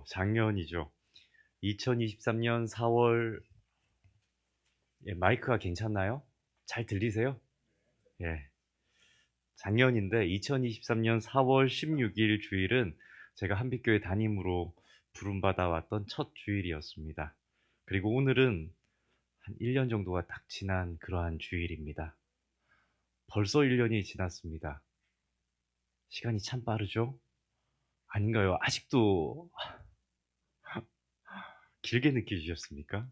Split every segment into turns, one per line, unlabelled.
작년이죠. 2023년 4월. 마이크가 괜찮나요? 잘 들리세요? 예. 작년인데 2023년 4월 16일 주일은 제가 한빛교회 담임으로 부름받아 왔던 첫 주일이었습니다. 그리고 오늘은 한 1년 정도가 딱 지난 그러한 주일입니다. 벌써 1년이 지났습니다. 시간이 참 빠르죠? 아닌가요? 아직도 길게 느끼셨습니까?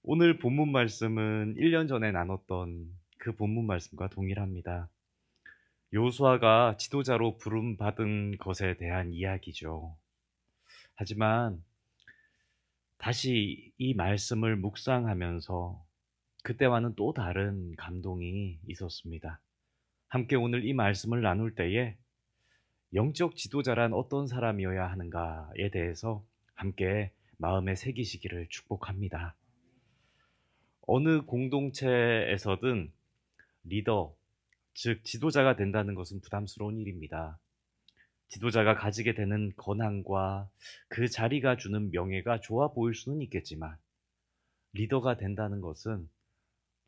오늘 본문 말씀은 1년 전에 나눴던 그 본문 말씀과 동일합니다. 요수아가 지도자로 부름받은 것에 대한 이야기죠. 하지만 다시 이 말씀을 묵상하면서 그때와는 또 다른 감동이 있었습니다. 함께 오늘 이 말씀을 나눌 때에 영적 지도자란 어떤 사람이어야 하는가에 대해서 함께 마음에 새기시기를 축복합니다. 어느 공동체에서든 리더, 즉 지도자가 된다는 것은 부담스러운 일입니다. 지도자가 가지게 되는 권한과 그 자리가 주는 명예가 좋아 보일 수는 있겠지만 리더가 된다는 것은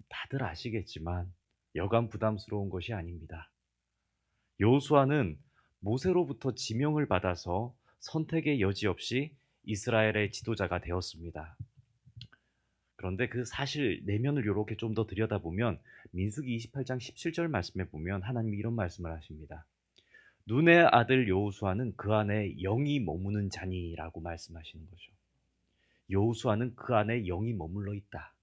다들 아시겠지만 여간 부담스러운 것이 아닙니다. 여호수아는 모세로부터 지명을 받아서 선택의 여지 없이 이스라엘의 지도자가 되었습니다. 그런데 그 사실 내면을 이렇게 좀 더 들여다보면 민수기 28장 17절 말씀에 보면 하나님이 이런 말씀을 하십니다. 눈의 아들 여호수아는 그 안에 영이 머무는 자니라고 말씀하시는 거죠. 여호수아는 그 안에 영이 머물러 있다.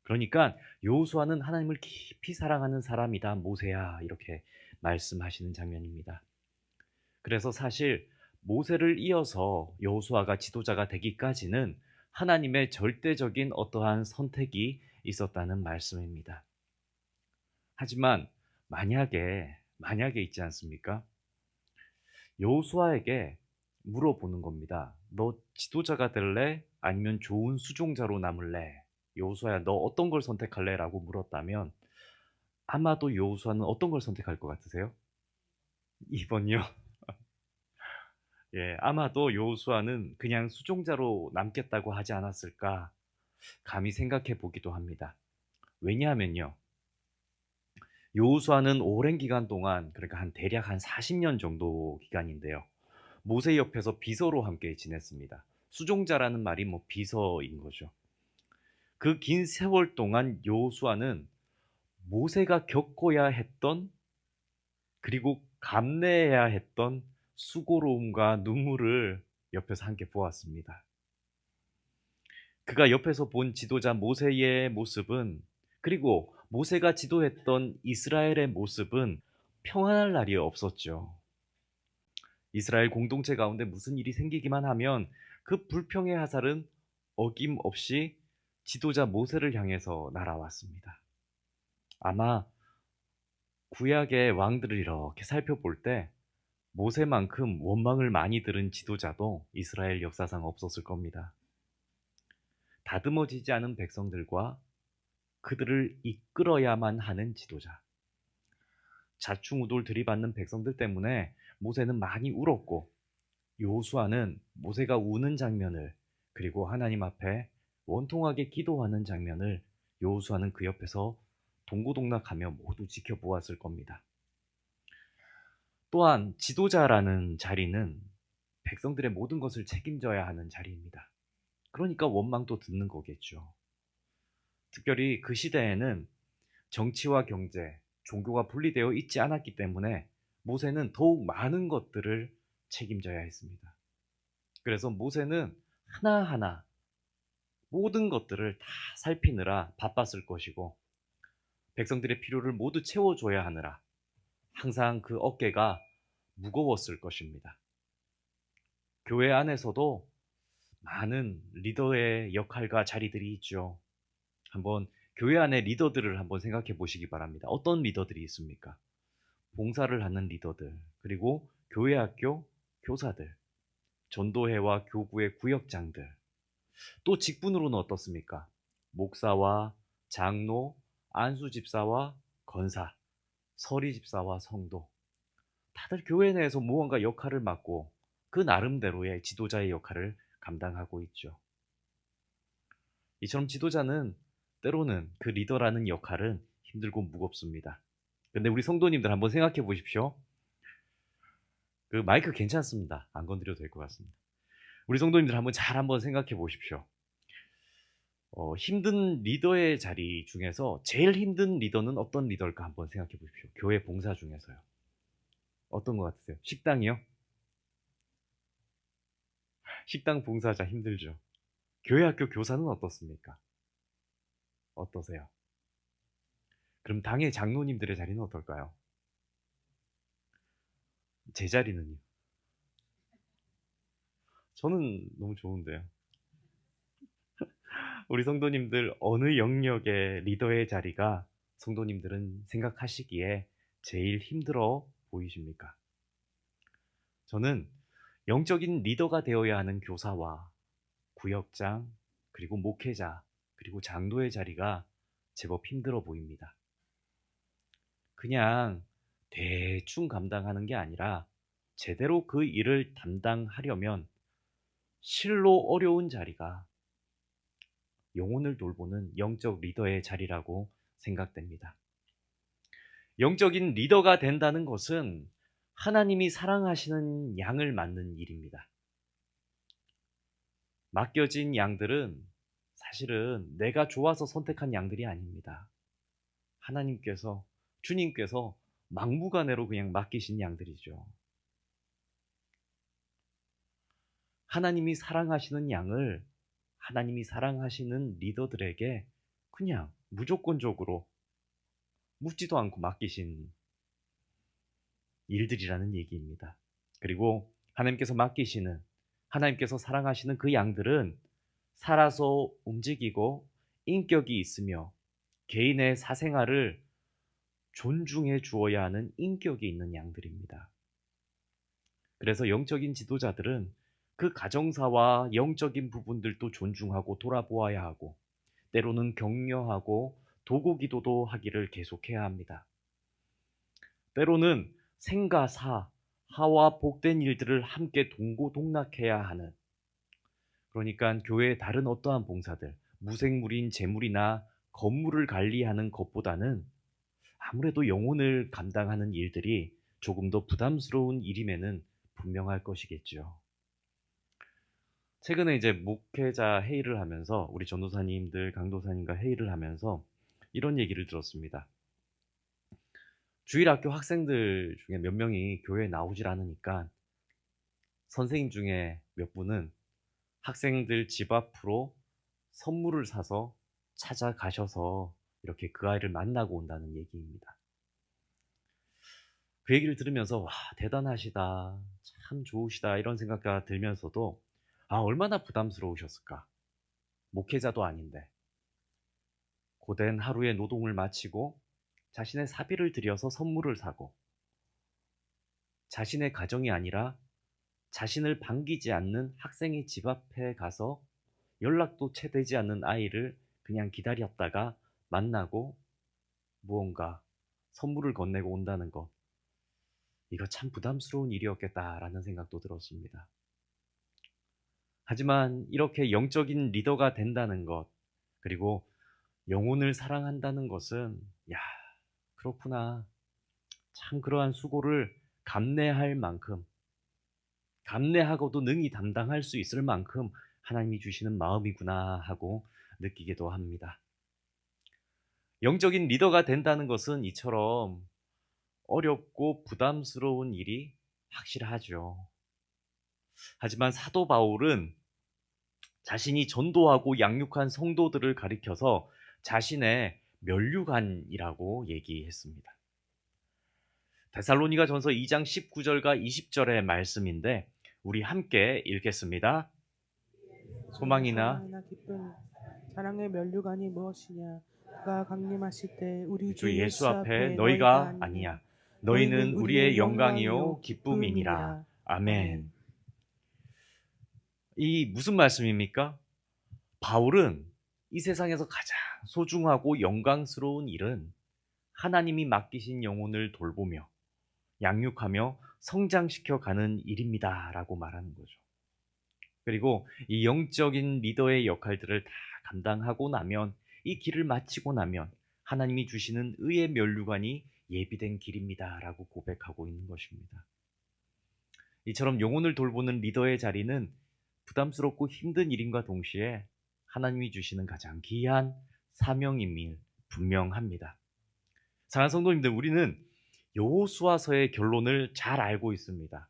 그러니까 여호수아는 하나님을 깊이 사랑하는 사람이다. 모세야, 이렇게 말씀하시는 장면입니다. 그래서 사실 모세를 이어서 여호수아가 지도자가 되기까지는 하나님의 절대적인 어떠한 선택이 있었다는 말씀입니다. 하지만 만약에 있지 않습니까? 여호수아에게 물어보는 겁니다. 너 지도자가 될래? 아니면 좋은 수종자로 남을래? 여호수아야, 너 어떤 걸 선택할래? 라고 물었다면 아마도 여호수아는 어떤 걸 선택할 것 같으세요? 2번요. 예, 아마도 여호수아는 그냥 수종자로 남겠다고 하지 않았을까 감히 생각해 보기도 합니다. 왜냐하면요, 여호수아는 오랜 기간 동안, 그러니까 대략 한 40년 정도 기간인데요, 모세 옆에서 비서로 함께 지냈습니다. 수종자라는 말이 비서인 거죠. 그 긴 세월 동안 여호수아는 모세가 겪어야 했던, 그리고 감내해야 했던 수고로움과 눈물을 옆에서 함께 보았습니다. 그가 옆에서 본 지도자 모세의 모습은, 그리고 모세가 지도했던 이스라엘의 모습은 평안할 날이 없었죠. 이스라엘 공동체 가운데 무슨 일이 생기기만 하면 그 불평의 화살은 어김없이 지도자 모세를 향해서 날아왔습니다. 아마 구약의 왕들을 이렇게 살펴볼 때 모세만큼 원망을 많이 들은 지도자도 이스라엘 역사상 없었을 겁니다. 다듬어지지 않은 백성들과 그들을 이끌어야만 하는 지도자, 자충우돌 들이받는 백성들 때문에 모세는 많이 울었고, 여호수아는 모세가 우는 장면을, 그리고 하나님 앞에 원통하게 기도하는 장면을 여호수아는 그 옆에서 동고동락하며 모두 지켜보았을 겁니다. 또한 지도자라는 자리는 백성들의 모든 것을 책임져야 하는 자리입니다. 그러니까 원망도 듣는 거겠죠. 특별히 그 시대에는 정치와 경제, 종교가 분리되어 있지 않았기 때문에 모세는 더욱 많은 것들을 책임져야 했습니다. 그래서 모세는 하나하나 모든 것들을 다 살피느라 바빴을 것이고, 백성들의 필요를 모두 채워줘야 하느라 항상 그 어깨가 무거웠을 것입니다. 교회 안에서도 많은 리더의 역할과 자리들이 있죠. 한번 교회 안의 리더들을 한번 생각해 보시기 바랍니다. 어떤 리더들이 있습니까? 봉사를 하는 리더들, 그리고 교회 학교 교사들, 전도회와 교구의 구역장들, 또 직분으로는 어떻습니까? 목사와 장로, 안수집사와 권사, 서리집사와 성도, 다들 교회 내에서 무언가 역할을 맡고 그 나름대로의 지도자의 역할을 감당하고 있죠. 이처럼 지도자는 때로는 그 리더라는 역할은 힘들고 무겁습니다. 근데 우리 성도님들 한번 생각해 보십시오. 그 마이크 괜찮습니다. 안 건드려도 될 것 같습니다. 우리 성도님들 한번 생각해 보십시오. 힘든 리더의 자리 중에서 제일 힘든 리더는 어떤 리더일까 한번 생각해 보십시오. 교회 봉사 중에서요. 어떤 것 같으세요? 식당이요? 식당 봉사자 힘들죠. 교회 학교 교사는 어떻습니까? 어떠세요? 그럼 당의 장로님들의 자리는 어떨까요? 제 자리는요? 저는 너무 좋은데요. 우리 성도님들 어느 영역의 리더의 자리가 성도님들은 생각하시기에 제일 힘들어 보이십니까? 저는 영적인 리더가 되어야 하는 교사와 구역장, 그리고 목회자, 그리고 장로의 자리가 제법 힘들어 보입니다. 그냥 대충 감당하는 게 아니라 제대로 그 일을 담당하려면 실로 어려운 자리가 영혼을 돌보는 영적 리더의 자리라고 생각됩니다. 영적인 리더가 된다는 것은 하나님이 사랑하시는 양을 맡는 일입니다. 맡겨진 양들은 사실은 내가 좋아서 선택한 양들이 아닙니다. 하나님께서, 주님께서 막무가내로 그냥 맡기신 양들이죠. 하나님이 사랑하시는 양을 하나님이 사랑하시는 리더들에게 그냥 무조건적으로 묻지도 않고 맡기신 일들이라는 얘기입니다. 그리고 하나님께서 사랑하시는 그 양들은 살아서 움직이고 인격이 있으며 개인의 사생활을 존중해 주어야 하는 인격이 있는 양들입니다. 그래서 영적인 지도자들은 그 가정사와 영적인 부분들도 존중하고 돌아보아야 하고 때로는 격려하고 도구기도도 하기를 계속해야 합니다. 때로는 생과 사, 하와 복된 일들을 함께 동고동락해야 하는, 그러니까 교회의 다른 어떠한 봉사들, 무생물인 재물이나 건물을 관리하는 것보다는 아무래도 영혼을 감당하는 일들이 조금 더 부담스러운 일임에는 분명할 것이겠죠. 최근에 이제 목회자 회의를 하면서 우리 전도사님들, 강도사님과 회의를 하면서 이런 얘기를 들었습니다. 주일학교 학생들 중에 몇 명이 교회에 나오질 않으니까 선생님 중에 몇 분은 학생들 집 앞으로 선물을 사서 찾아가셔서 이렇게 그 아이를 만나고 온다는 얘기입니다. 그 얘기를 들으면서 와, 대단하시다, 참 좋으시다 이런 생각가 들면서도 얼마나 부담스러우셨을까. 목회자도 아닌데 고된 하루의 노동을 마치고 자신의 사비를 들여서 선물을 사고 자신의 가정이 아니라 자신을 반기지 않는 학생의 집 앞에 가서 연락도 채 되지 않는 아이를 그냥 기다렸다가 만나고 무언가 선물을 건네고 온다는 것, 이거 참 부담스러운 일이었겠다라는 생각도 들었습니다. 하지만 이렇게 영적인 리더가 된다는 것, 그리고 영혼을 사랑한다는 것은 그렇구나, 참 그러한 수고를 감내할 만큼, 감내하고도 능히 담당할 수 있을 만큼 하나님이 주시는 마음이구나 하고 느끼기도 합니다. 영적인 리더가 된다는 것은 이처럼 어렵고 부담스러운 일이 확실하죠. 하지만 사도 바울은 자신이 전도하고 양육한 성도들을 가리켜서 자신의 면류관이라고 얘기했습니다. 데살로니가 전서 2장 19절과 20절의 말씀인데 우리 함께 읽겠습니다. 소망이나
기쁨, 사랑의 면류관이 무엇이냐? 그가 강림하실 때 우리
주 예수 앞에 너희가 아니냐, 너희는 우리의 영광이요 기쁨이니라. 아멘. 이 무슨 말씀입니까? 바울은 이 세상에서 가장 소중하고 영광스러운 일은 하나님이 맡기신 영혼을 돌보며 양육하며 성장시켜 가는 일입니다라고 말하는 거죠. 그리고 이 영적인 리더의 역할들을 다 감당하고 나면, 이 길을 마치고 나면 하나님이 주시는 의의 면류관이 예비된 길입니다라고 고백하고 있는 것입니다. 이처럼 영혼을 돌보는 리더의 자리는 부담스럽고 힘든 일임과 동시에 하나님이 주시는 가장 귀한 사명임이 분명합니다. 사랑하는 성도님들, 우리는 여호수아서의 결론을 잘 알고 있습니다.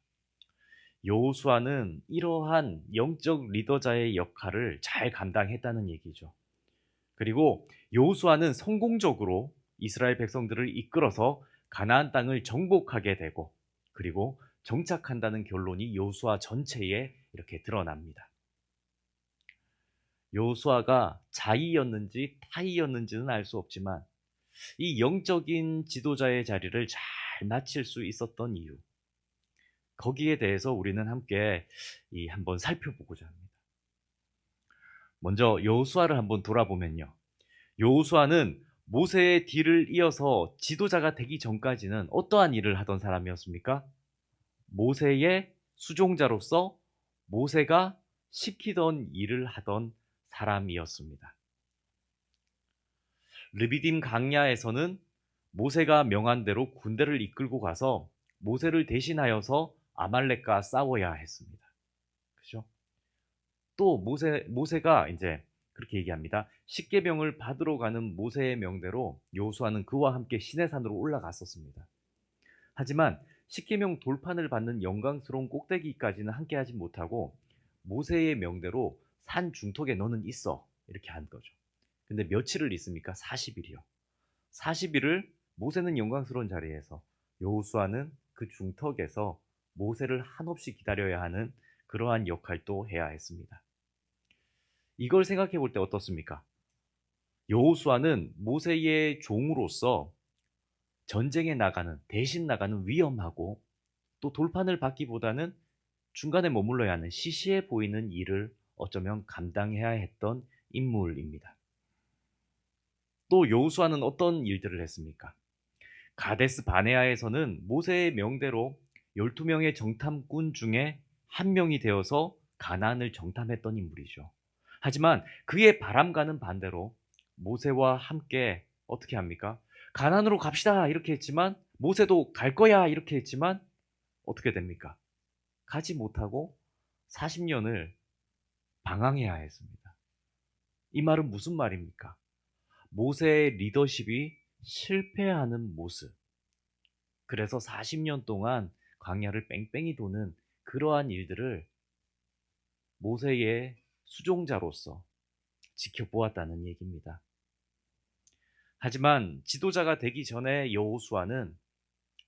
여호수아는 이러한 영적 리더자의 역할을 잘 감당했다는 얘기죠. 그리고 여호수아는 성공적으로 이스라엘 백성들을 이끌어서 가나안 땅을 정복하게 되고, 그리고 정착한다는 결론이 여호수아 전체에 이렇게 드러납니다. 여호수아가 자의였는지 타의였는지는 알 수 없지만 이 영적인 지도자의 자리를 잘 마칠 수 있었던 이유, 거기에 대해서 우리는 함께 한번 살펴보고자 합니다. 먼저 여호수아를 한번 돌아보면요, 여호수아는 모세의 뒤를 이어서 지도자가 되기 전까지는 어떠한 일을 하던 사람이었습니까? 모세의 수종자로서 모세가 시키던 일을 하던 사람이었습니다. 르비딤 강야에서는 모세가 명한 대로 군대를 이끌고 가서 모세를 대신하여서 아말렉과 싸워야 했습니다. 그죠? 또 모세가 이제 그렇게 얘기합니다. 십계명을 받으러 가는 모세의 명대로 여호수아는 그와 함께 시내산으로 올라갔었습니다. 하지만 십계명 돌판을 받는 영광스러운 꼭대기까지는 함께하지 못하고 모세의 명대로 산 중턱에 너는 있어, 이렇게 한 거죠. 근데 며칠을 있습니까? 40일이요. 40일을 모세는 영광스러운 자리에서, 여호수아는 그 중턱에서 모세를 한없이 기다려야 하는 그러한 역할도 해야 했습니다. 이걸 생각해 볼 때 어떻습니까? 여호수아는 모세의 종으로서 전쟁에 나가는, 대신 나가는 위험하고 또 돌판을 받기보다는 중간에 머물러야 하는 시시해 보이는 일을 어쩌면 감당해야 했던 인물입니다. 또 여호수아는 어떤 일들을 했습니까? 가데스 바네아에서는 모세의 명대로 12명의 정탐꾼 중에 한 명이 되어서 가나안을 정탐했던 인물이죠. 하지만 그의 바람과는 반대로 모세와 함께 어떻게 합니까? 가나안으로 갑시다 이렇게 했지만, 모세도 갈 거야 이렇게 했지만 어떻게 됩니까? 가지 못하고 40년을 방황해야 했습니다. 이 말은 무슨 말입니까? 모세의 리더십이 실패하는 모습. 그래서 40년 동안 광야를 뺑뺑이 도는 그러한 일들을 모세의 수종자로서 지켜보았다는 얘기입니다. 하지만 지도자가 되기 전에 여호수아는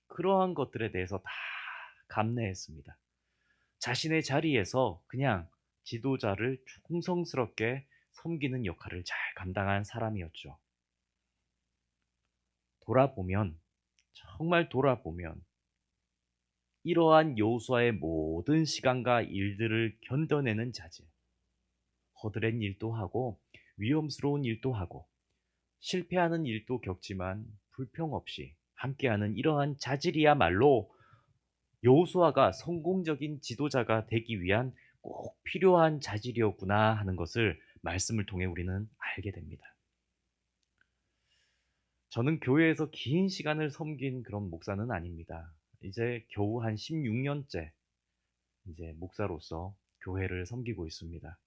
그러한 것들에 대해서 다 감내했습니다. 자신의 자리에서 그냥 지도자를 충성스럽게 섬기는 역할을 잘 감당한 사람이었죠. 돌아보면, 정말 돌아보면 이러한 여호수아의 모든 시간과 일들을 견뎌내는 자질, 허드렛 일도 하고 위험스러운 일도 하고 실패하는 일도 겪지만 불평 없이 함께하는 이러한 자질이야말로 여호수아가 성공적인 지도자가 되기 위한 꼭 필요한 자질이었구나 하는 것을 말씀을 통해 우리는 알게 됩니다. 저는 교회에서 긴 시간을 섬긴 그런 목사는 아닙니다. 이제 겨우 한 16년째 이제 목사로서 교회를 섬기고 있습니다.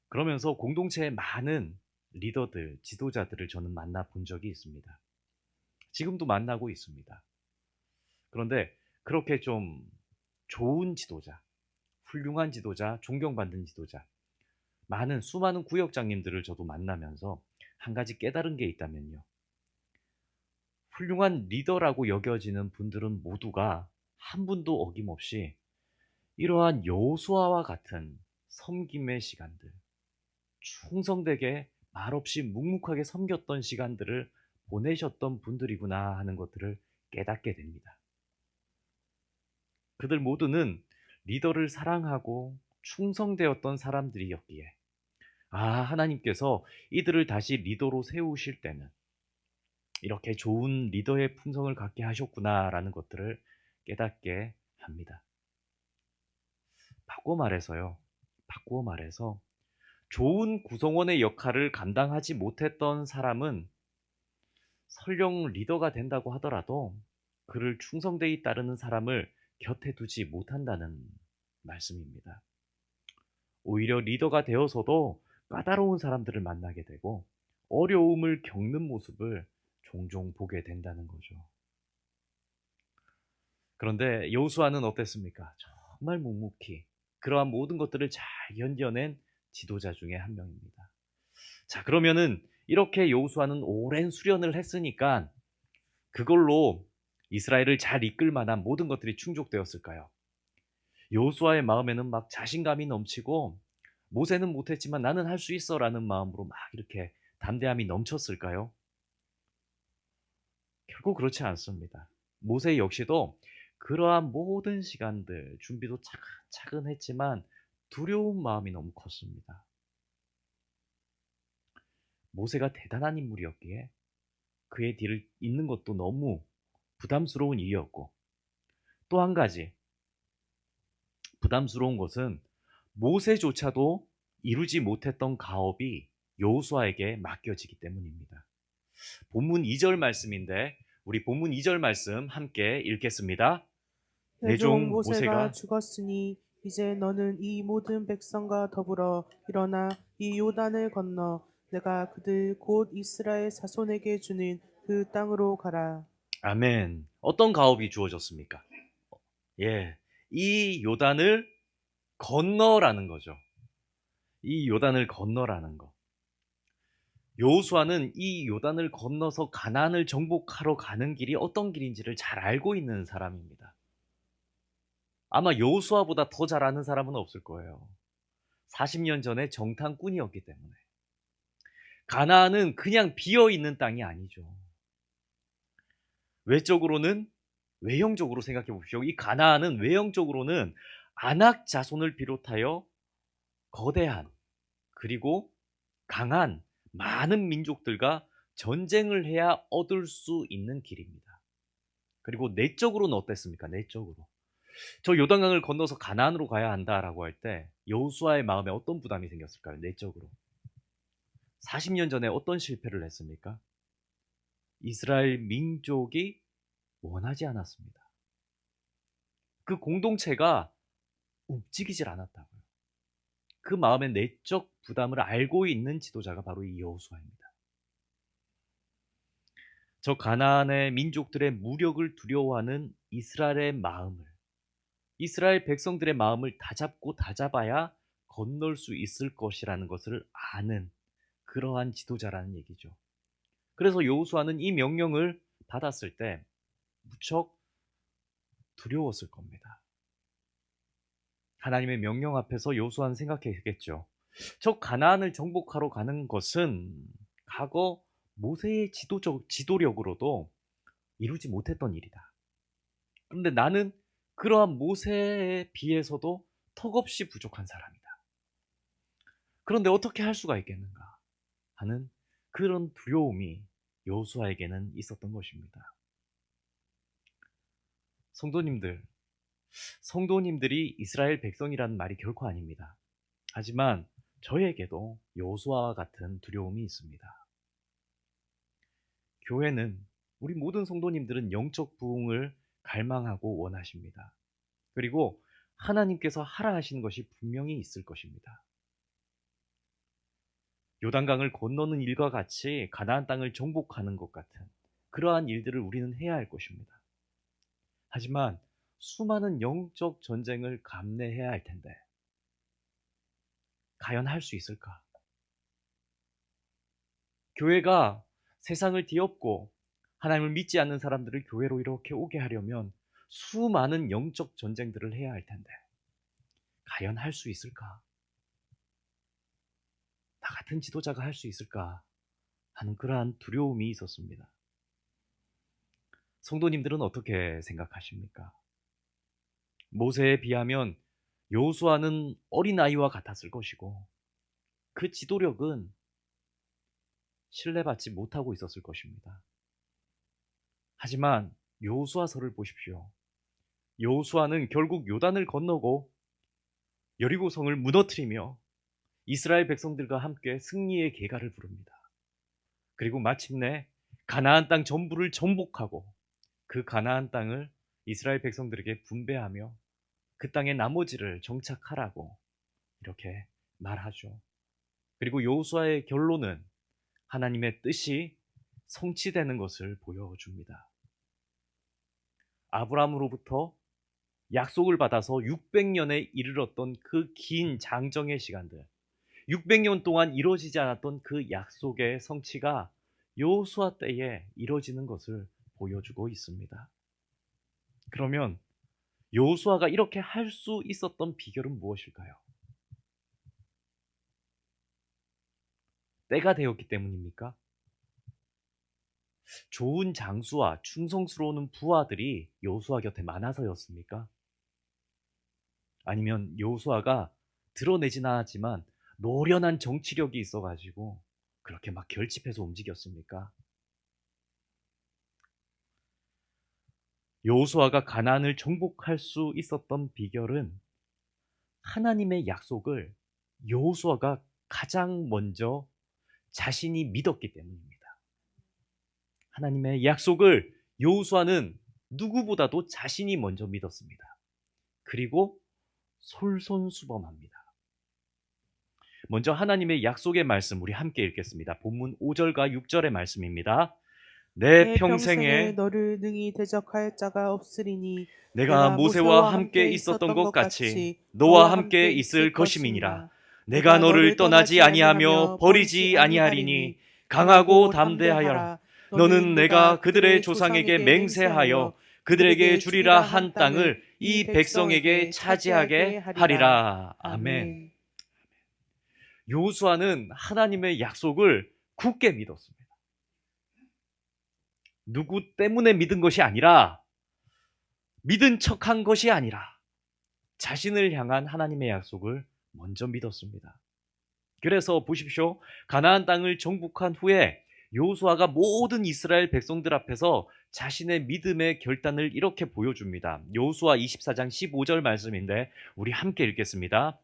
그러면서 공동체의 많은 리더들, 지도자들을 저는 만나 본 적이 있습니다. 지금도 만나고 있습니다. 그런데 그렇게 좀 좋은 지도자, 훌륭한 지도자, 존경받는 지도자, 수많은 구역장님들을 저도 만나면서 한 가지 깨달은 게 있다면요, 훌륭한 리더라고 여겨지는 분들은 모두가 한 분도 어김없이 이러한 여호수아와 같은 섬김의 시간들, 충성되게 말없이 묵묵하게 섬겼던 시간들을 보내셨던 분들이구나 하는 것들을 깨닫게 됩니다. 그들 모두는 리더를 사랑하고 충성되었던 사람들이었기에, 하나님께서 이들을 다시 리더로 세우실 때는 이렇게 좋은 리더의 품성을 갖게 하셨구나라는 것들을 깨닫게 합니다. 바꾸어 말해서 좋은 구성원의 역할을 감당하지 못했던 사람은 설령 리더가 된다고 하더라도 그를 충성되이 따르는 사람을 곁에 두지 못한다는 말씀입니다. 오히려 리더가 되어서도 까다로운 사람들을 만나게 되고 어려움을 겪는 모습을 종종 보게 된다는 거죠. 그런데 여호수아는 어땠습니까? 정말 묵묵히 그러한 모든 것들을 잘 견뎌낸 지도자 중에 한 명입니다. 자, 그러면은 이렇게 여호수아는 오랜 수련을 했으니까 그걸로 이스라엘을 잘 이끌 만한 모든 것들이 충족되었을까요? 여호수아의 마음에는 막 자신감이 넘치고 모세는 못했지만 나는 할 수 있어라는 마음으로 막 이렇게 담대함이 넘쳤을까요? 결국 그렇지 않습니다. 모세 역시도 그러한 모든 시간들 준비도 차근차근 했지만 두려운 마음이 너무 컸습니다. 모세가 대단한 인물이었기에 그의 뒤를 잇는 것도 너무 부담스러운 일이었고, 또 한 가지 부담스러운 것은 모세조차도 이루지 못했던 가업이 여호수아에게 맡겨지기 때문입니다. 본문 2절 말씀인데 우리 본문 2절 말씀 함께 읽겠습니다.
내
내
종
종
모세가
모세가
죽었으니 이제 너는 이 모든 백성과 더불어 일어나 이 요단을 건너 내가 그들 곧 이스라엘 자손에게 주는 그 땅으로 가라.
아멘. 어떤 가업이 주어졌습니까? 예, 이 요단을 건너라는 거죠. 이 요단을 건너라는 거. 여호수아는 이 요단을 건너서 가나안을 정복하러 가는 길이 어떤 길인지를 잘 알고 있는 사람입니다. 아마 여호수아보다 더 잘 아는 사람은 없을 거예요. 40년 전에 정탐꾼이었기 때문에. 가나안은 그냥 비어 있는 땅이 아니죠. 외적으로는 외형적으로 생각해 보십시오. 이 가나안은 외형적으로는 아낙 자손을 비롯하여 거대한 그리고 강한 많은 민족들과 전쟁을 해야 얻을 수 있는 길입니다. 그리고 내적으로는 어땠습니까? 내적으로. 저 요단강을 건너서 가나안으로 가야 한다라고 할 때 여호수아의 마음에 어떤 부담이 생겼을까요? 내적으로. 40년 전에 어떤 실패를 했습니까? 이스라엘 민족이 원하지 않았습니다. 그 공동체가 움직이질 않았다고요. 그 마음의 내적 부담을 알고 있는 지도자가 바로 이 여호수아입니다. 저 가나안의 민족들의 무력을 두려워하는 이스라엘의 마음을, 이스라엘 백성들의 마음을 다잡고 다잡아야 건널 수 있을 것이라는 것을 아는 그러한 지도자라는 얘기죠. 그래서 여호수아는 이 명령을 받았을 때 무척 두려웠을 겁니다. 하나님의 명령 앞에서 여호수아는 생각했겠죠. 저 가나안을 정복하러 가는 것은 과거 모세의 지도력으로도 이루지 못했던 일이다. 그런데 나는 그러한 모세에 비해서도 턱없이 부족한 사람이다. 그런데 어떻게 할 수가 있겠는가 하는 그런 두려움이 여호수아에게는 있었던 것입니다. 성도님들, 성도님들이 이스라엘 백성이라는 말이 결코 아닙니다. 하지만 저에게도 여호수아와 같은 두려움이 있습니다. 교회는 우리 모든 성도님들은 영적 부흥을 갈망하고 원하십니다. 그리고 하나님께서 하라 하시는 것이 분명히 있을 것입니다. 요단강을 건너는 일과 같이 가나안 땅을 정복하는 것 같은 그러한 일들을 우리는 해야 할 것입니다. 하지만 수많은 영적 전쟁을 감내해야 할 텐데 과연 할 수 있을까? 교회가 세상을 뒤엎고 하나님을 믿지 않는 사람들을 교회로 이렇게 오게 하려면 수많은 영적 전쟁들을 해야 할 텐데 과연 할 수 있을까? 나 같은 지도자가 할 수 있을까? 하는 그러한 두려움이 있었습니다. 성도님들은 어떻게 생각하십니까? 모세에 비하면 여호수아는 어린아이와 같았을 것이고 그 지도력은 신뢰받지 못하고 있었을 것입니다. 하지만 여호수아서를 보십시오. 여호수아는 결국 요단을 건너고 여리고성을 무너뜨리며 이스라엘 백성들과 함께 승리의 계가를 부릅니다. 그리고 마침내 가나안 땅 전부를 정복하고 그 가나안 땅을 이스라엘 백성들에게 분배하며 그 땅의 나머지를 정착하라고 이렇게 말하죠. 그리고 여호수아의 결론은 하나님의 뜻이 성취되는 것을 보여줍니다. 아브라함으로부터 약속을 받아서 600년에 이르렀던 그 긴 장정의 시간들, 600년 동안 이루어지지 않았던 그 약속의 성취가 여호수아 때에 이루어지는 것을 보여주고 있습니다. 그러면 여호수아가 이렇게 할 수 있었던 비결은 무엇일까요? 때가 되었기 때문입니까? 좋은 장수와 충성스러운 부하들이 여호수아 곁에 많아서였습니까? 아니면 여호수아가 드러내진 않았지만 노련한 정치력이 있어가지고 그렇게 막 결집해서 움직였습니까? 여호수아가 가나안을 정복할 수 있었던 비결은 하나님의 약속을 여호수아가 가장 먼저 자신이 믿었기 때문입니다. 하나님의 약속을 여호수아는 누구보다도 자신이 먼저 믿었습니다. 그리고 솔선수범합니다. 먼저 하나님의 약속의 말씀 우리 함께 읽겠습니다. 본문 5절과 6절의 말씀입니다. 내 평생에
너를 능히 대적할 자가 없으리니
내가 모세와 함께 있었던 것 같이 너와 함께 있을 것임이니라. 내가 너를 떠나지 아니하며 버리지 아니하리니 강하고 담대하여라. 너는 내가 그들의 조상에게 맹세하여 그들에게 주리라 한 땅을 이 백성에게 차지하게 하리라. 아멘. 여호수아는 하나님의 약속을 굳게 믿었습니다. 누구 때문에 믿은 것이 아니라, 믿은 척한 것이 아니라 자신을 향한 하나님의 약속을 먼저 믿었습니다. 그래서 보십시오. 가나안 땅을 정복한 후에 여호수아가 모든 이스라엘 백성들 앞에서 자신의 믿음의 결단을 이렇게 보여줍니다. 여호수아 24장 15절 말씀인데 우리 함께 읽겠습니다.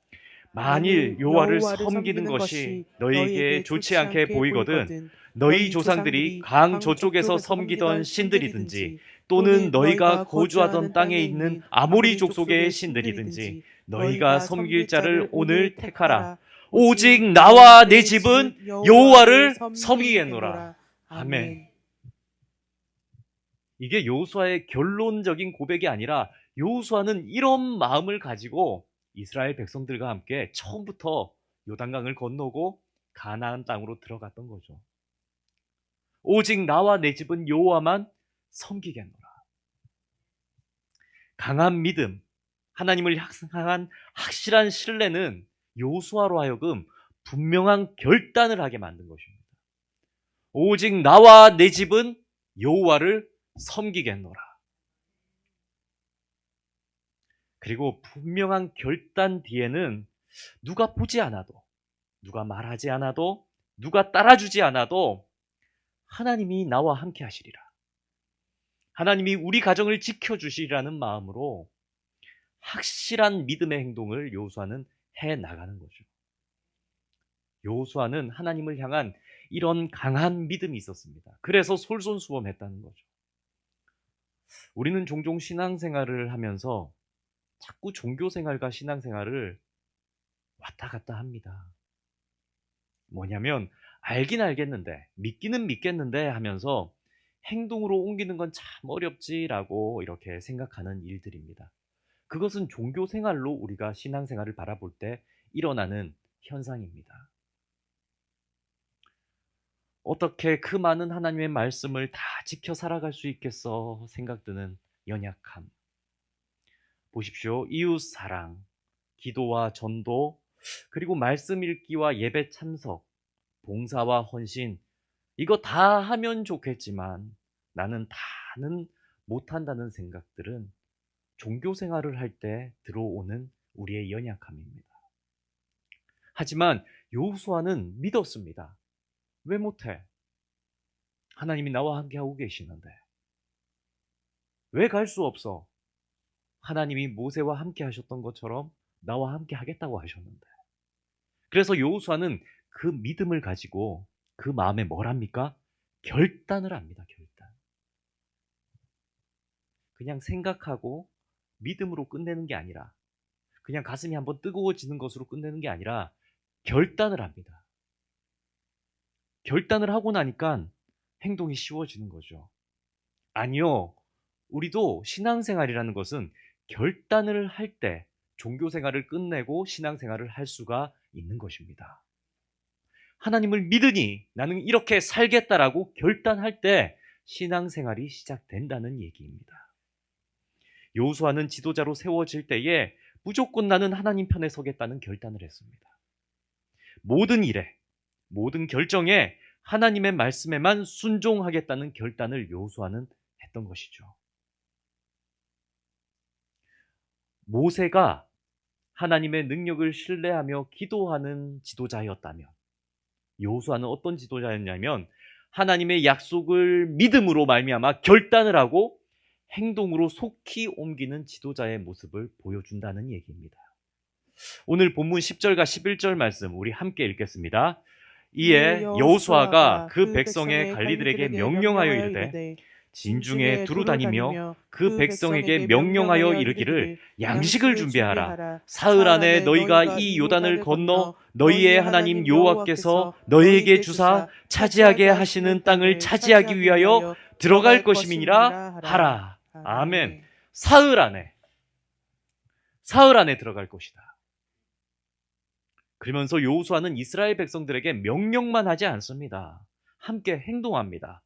만일 여호와를 섬기는 것이 너희에게 좋지 않게 보이거든 너희 조상들이 강 저쪽에서 섬기던 신들이든지 또는 너희가 거주하던 땅에 있는 아모리 족속의 신들이든지 너희가 섬길 자를 오늘 택하라. 오직 나와 내 집은 여호와를 섬기겠노라. 아멘. 이게 여호수아의 결론적인 고백이 아니라 여호수아는 이런 마음을 가지고 이스라엘 백성들과 함께 처음부터 요단강을 건너고 가나안 땅으로 들어갔던 거죠. 오직 나와 내 집은 여호와만 섬기겠노라. 강한 믿음, 하나님을 향한 확실한 신뢰는 여호수아로 하여금 분명한 결단을 하게 만든 것입니다. 오직 나와 내 집은 여호와를 섬기겠노라. 그리고 분명한 결단 뒤에는 누가 보지 않아도, 누가 말하지 않아도, 누가 따라주지 않아도 하나님이 나와 함께 하시리라. 하나님이 우리 가정을 지켜주시리라는 마음으로 확실한 믿음의 행동을 여호수아는 해 나가는 거죠. 여호수아는 하나님을 향한 이런 강한 믿음이 있었습니다. 그래서 솔선수범했다는 거죠. 우리는 종종 신앙생활을 하면서 자꾸 종교생활과 신앙생활을 왔다 갔다 합니다. 뭐냐면 알긴 알겠는데 믿기는 믿겠는데 하면서 행동으로 옮기는 건 참 어렵지라고 이렇게 생각하는 일들입니다. 그것은 종교생활로 우리가 신앙생활을 바라볼 때 일어나는 현상입니다. 어떻게 그 많은 하나님의 말씀을 다 지켜 살아갈 수 있겠어 생각드는 연약함. 보십시오. 이웃 사랑, 기도와 전도, 그리고 말씀 읽기와 예배 참석, 봉사와 헌신, 이거 다 하면 좋겠지만 나는 다는 못한다는 생각들은 종교 생활을 할 때 들어오는 우리의 연약함입니다. 하지만 여호수아는 믿었습니다. 왜 못해? 하나님이 나와 함께 하고 계시는데. 왜 갈 수 없어? 하나님이 모세와 함께 하셨던 것처럼 나와 함께 하겠다고 하셨는데. 그래서 여호수아는 그 믿음을 가지고 그 마음에 뭘 합니까? 결단을 합니다. 결단. 그냥 생각하고 믿음으로 끝내는 게 아니라, 그냥 가슴이 한번 뜨거워지는 것으로 끝내는 게 아니라 결단을 합니다. 결단을 하고 나니까 행동이 쉬워지는 거죠. 아니요. 우리도 신앙생활이라는 것은 결단을 할 때 종교생활을 끝내고 신앙생활을 할 수가 있는 것입니다. 하나님을 믿으니 나는 이렇게 살겠다라고 결단할 때 신앙생활이 시작된다는 얘기입니다. 여호수아는 지도자로 세워질 때에 무조건 나는 하나님 편에 서겠다는 결단을 했습니다. 모든 일에, 모든 결정에 하나님의 말씀에만 순종하겠다는 결단을 여호수아는 했던 것이죠. 모세가 하나님의 능력을 신뢰하며 기도하는 지도자였다면, 여호수아는 어떤 지도자였냐면 하나님의 약속을 믿음으로 말미암아 결단을 하고 행동으로 속히 옮기는 지도자의 모습을 보여준다는 얘기입니다. 오늘 본문 10절과 11절 말씀 우리 함께 읽겠습니다. 이에 여호수아가 그 백성의 관리들에게 명령하여 이르되 진중에 두루 다니며 그 백성에게 명령하여 이르기를 양식을 준비하라. 사흘 안에 너희가 이 요단을 건너 너희의 하나님 여호와께서 너희에게 주사 차지하게 하시는 땅을 차지하기 위하여 들어갈 것임이니라 하라. 아멘. 사흘 안에 들어갈 것이다. 그러면서 여호수아는 이스라엘 백성들에게 명령만 하지 않습니다. 함께 행동합니다.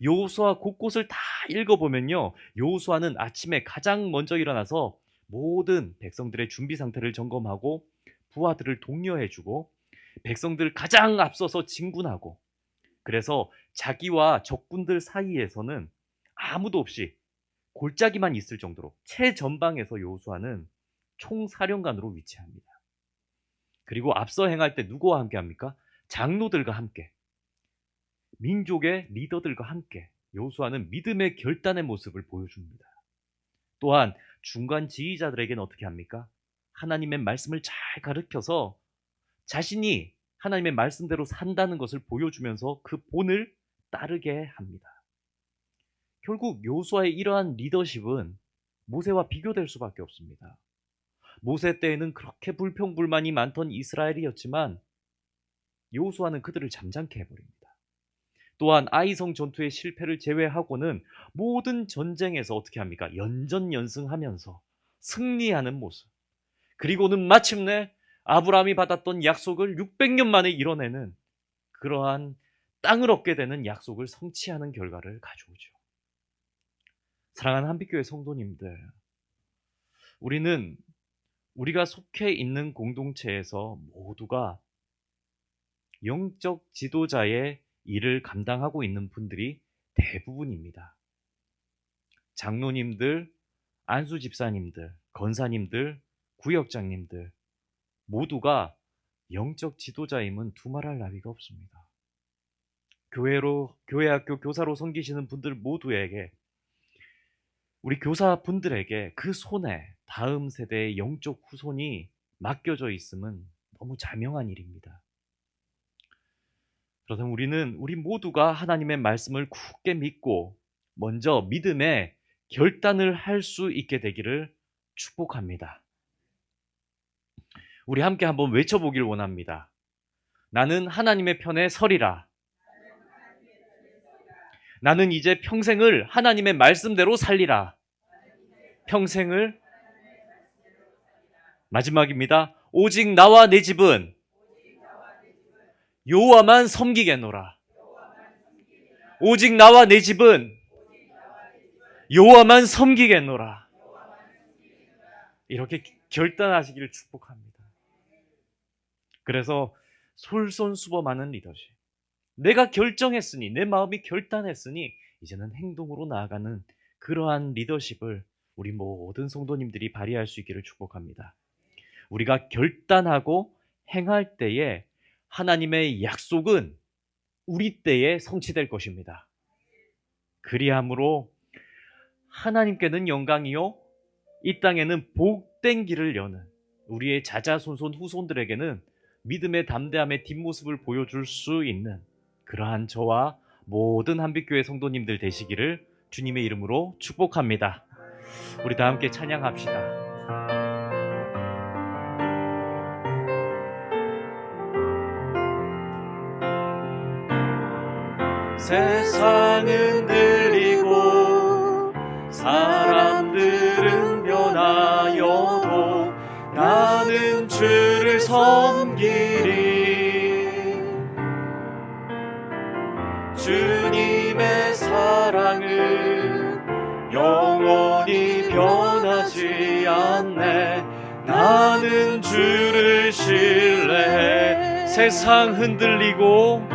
여호수아 곳곳을 다 읽어보면요, 여호수아는 아침에 가장 먼저 일어나서 모든 백성들의 준비 상태를 점검하고 부하들을 독려해주고 백성들 가장 앞서서 진군하고, 그래서 자기와 적군들 사이에서는 아무도 없이 골짜기만 있을 정도로 최전방에서 여호수아는 총사령관으로 위치합니다. 그리고 앞서 행할 때 누구와 함께 합니까? 장로들과 함께, 민족의 리더들과 함께 여호수아는 믿음의 결단의 모습을 보여줍니다. 또한 중간 지휘자들에게는 어떻게 합니까? 하나님의 말씀을 잘 가르쳐서 자신이 하나님의 말씀대로 산다는 것을 보여주면서 그 본을 따르게 합니다. 결국 여호수아의 이러한 리더십은 모세와 비교될 수밖에 없습니다. 모세 때에는 그렇게 불평불만이 많던 이스라엘이었지만 여호수아는 그들을 잠잠케 해버립니다. 또한 아이성 전투의 실패를 제외하고는 모든 전쟁에서 어떻게 합니까? 연전연승하면서 승리하는 모습. 그리고는 마침내 아브라함이 받았던 약속을 600년 만에 이뤄내는 그러한 땅을 얻게 되는 약속을 성취하는 결과를 가져오죠. 사랑하는 한빛교회 성도님들, 우리가 속해 있는 공동체에서 모두가 영적 지도자의 일을 감당하고 있는 분들이 대부분입니다. 장로님들, 안수 집사님들, 건사님들, 구역장님들 모두가 영적 지도자임은 두말할 나위가 없습니다. 교회 학교 교사로 섬기시는 분들 모두에게, 우리 교사분들에게 그 손에 다음 세대의 영적 후손이 맡겨져 있음은 너무 자명한 일입니다. 그렇다면 우리 모두가 하나님의 말씀을 굳게 믿고 먼저 믿음의 결단을 할 수 있게 되기를 축복합니다. 우리 함께 한번 외쳐보길 원합니다. 나는 하나님의 편에 서리라. 나는 이제 평생을 하나님의 말씀대로 살리라. 평생을, 마지막입니다. 오직 나와 내 집은 여호와만 섬기겠노라. 오직 나와 내 집은 여호와만 섬기겠노라. 이렇게 결단하시기를 축복합니다. 그래서 솔선수범하는 리더십. 내가 결정했으니, 내 마음이 결단했으니 이제는 행동으로 나아가는 그러한 리더십을 우리 모든 성도님들이 발휘할 수 있기를 축복합니다. 우리가 결단하고 행할 때에 하나님의 약속은 우리 때에 성취될 것입니다. 그리함으로 하나님께는 영광이요 이 땅에는 복된 길을 여는 우리의 자자손손 후손들에게는 믿음의 담대함의 뒷모습을 보여줄 수 있는 그러한 저와 모든 한빛교회 성도님들 되시기를 주님의 이름으로 축복합니다. 우리 다 함께 찬양합시다. 세상은 들리고 사람들은 변하여도 나는 주를 섬기리. 주님의 사랑은 영원히 변하지 않네. 나는 주를 신뢰해. 세상 흔들리고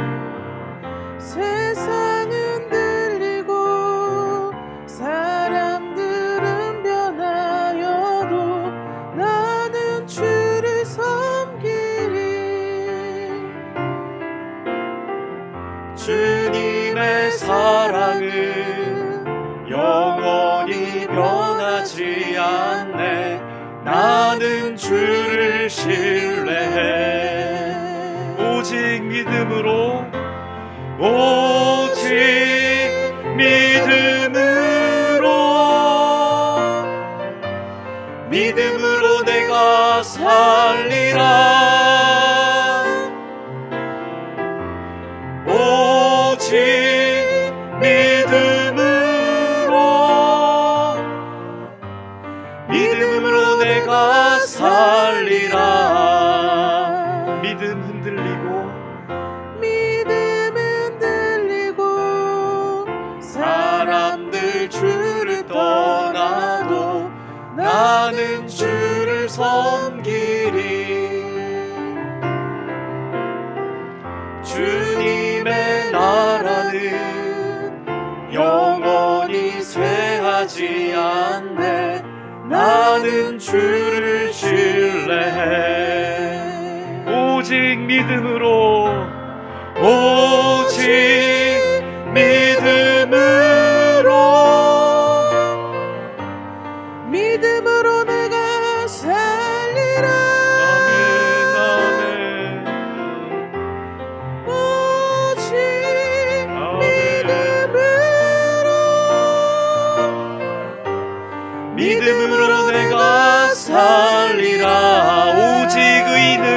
세상은 들리고 사람들은 변하여도 나는 주를 섬기리.
주님의 사랑은 영원히 변하지 않네. 나는 주를 신뢰해. 오직 믿음으로 오직 믿음으로 내가 살리라. 오직 믿음으로 내가 살리라. 믿음 흔들리고 사람들 주를 떠나도 나는 주를 섬기리. 주님의 나라는 영원히 쇠하지 않네. 나는 주를 신뢰해. 오직 믿음으로 내가 살리라. 아멘, 아멘. 오직 믿음으로 내가 살리라. 오직 의인은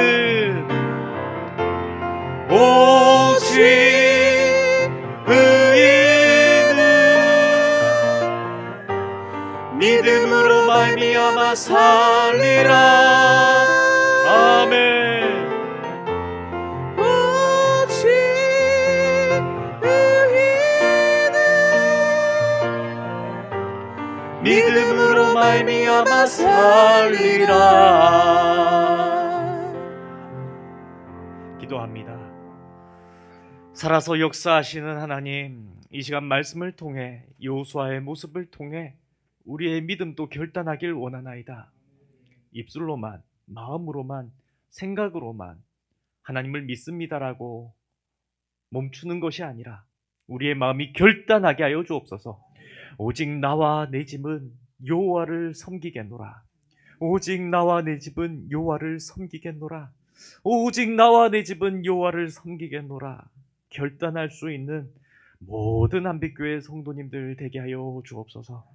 믿음으로 말미암아 살리라. 아멘. 오직 의인은 믿음으로 말미암아 살리라. 기도합니다. 살아서 역사하시는 하나님, 이 시간 말씀을 통해 여호수아의 모습을 통해 우리의 믿음도 결단하길 원하나이다. 입술로만, 마음으로만, 생각으로만 하나님을 믿습니다라고 멈추는 것이 아니라 우리의 마음이 결단하게 하여 주옵소서. 오직 나와 내 집은 여호와를 섬기겠노라. 오직 나와 내 집은 여호와를 섬기겠노라. 오직 나와 내 집은 여호와를 섬기겠노라. 결단할 수 있는 모든 한빛교회 성도님들 되게 하여 주옵소서.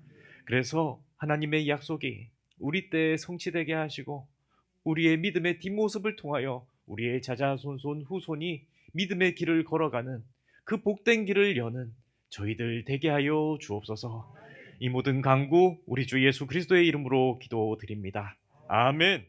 그래서 하나님의 약속이 우리 때에 성취되게 하시고 우리의 믿음의 뒷모습을 통하여 우리의 자자손손 후손이 믿음의 길을 걸어가는 그 복된 길을 여는 저희들 되게 하여 주옵소서. 이 모든 간구 우리 주 예수 그리스도의 이름으로 기도드립니다. 아멘.